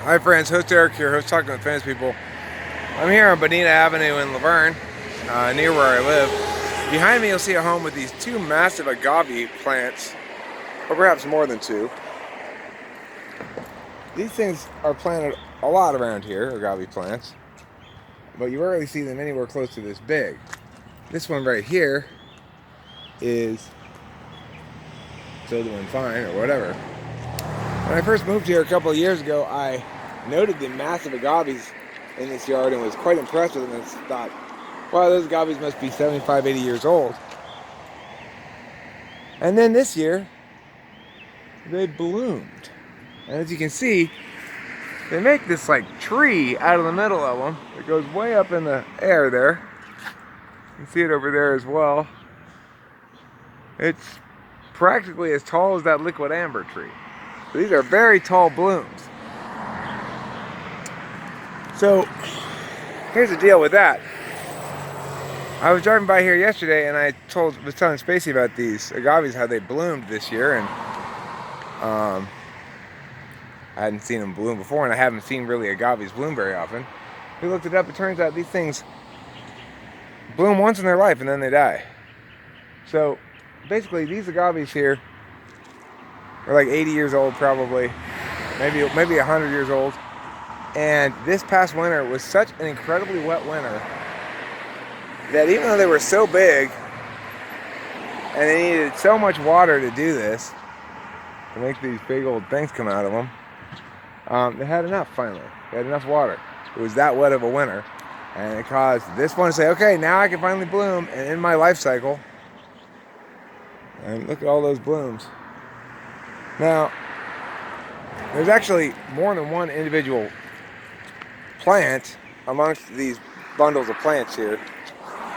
Hi friends, host Eric here, host Talking with Famous People. I'm here on Bonita Avenue in Laverne, near where I live. Behind me you'll see a home with these two massive agave plants, or perhaps more than two. These things are planted a lot around here, agave plants, but you rarely see them anywhere close to this big. This one right here is still doing fine, or whatever. When I first moved here a couple of years ago, I noted the massive agaves in this yard and was quite impressed with them and thought, wow, those agaves must be 75, 80 years old. And then this year, they bloomed. And as you can see, they make this like tree out of the middle of them. It goes way up in the air there. You can see it over there as well. It's practically as tall as that liquid amber tree. These are very tall blooms. So here's the deal with that. I was driving by here yesterday and I was telling Spacey about these agaves, how they bloomed this year, and I hadn't seen them bloom before, and I haven't seen really agaves bloom very often. We looked it up. It turns out these things bloom once in their life and then they die. So basically these agaves here are like 80 years old probably, maybe 100 years old. And this past winter was such an incredibly wet winter that even though they were so big and they needed so much water to do this, to make these big old things come out of them, they had enough finally. They had enough water. It was that wet of a winter, and it caused this one to say, okay, now I can finally bloom and end my life cycle. And look at all those blooms. Now, there's actually more than one individual plant amongst these bundles of plants here.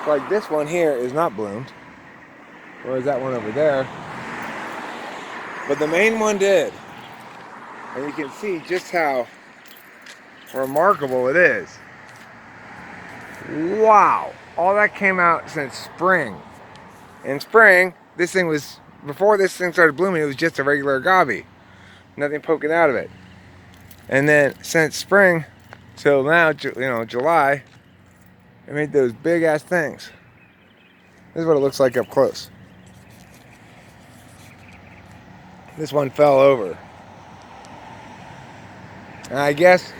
Like this one here is not bloomed, whereas that one over there. But the main one did. And you can see just how remarkable it is. Wow! All that came out since spring. In spring, this thing was, before this thing started blooming, it was just a regular agave. Nothing poking out of it. And then since spring till now, July, it made those big ass things. This is what it looks like up close. This one fell over. And I guess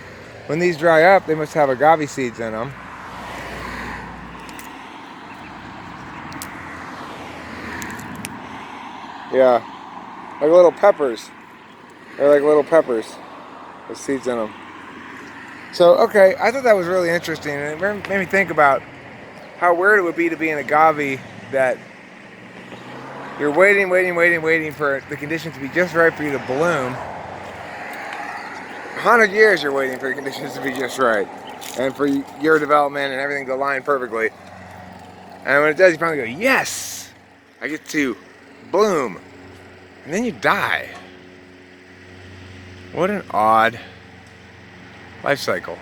when these dry up, they must have agave seeds in them. Yeah, like little peppers. They're like little peppers with seeds in them. So, okay, I thought that was really interesting, and it made me think about how weird it would be to be an agave that you're waiting for the conditions to be just right for you to bloom. 100 years you're waiting for the conditions to be just right, and for your development and everything to align perfectly. And when it does, you finally go, yes! I get to bloom. And then you die. What an odd life cycle.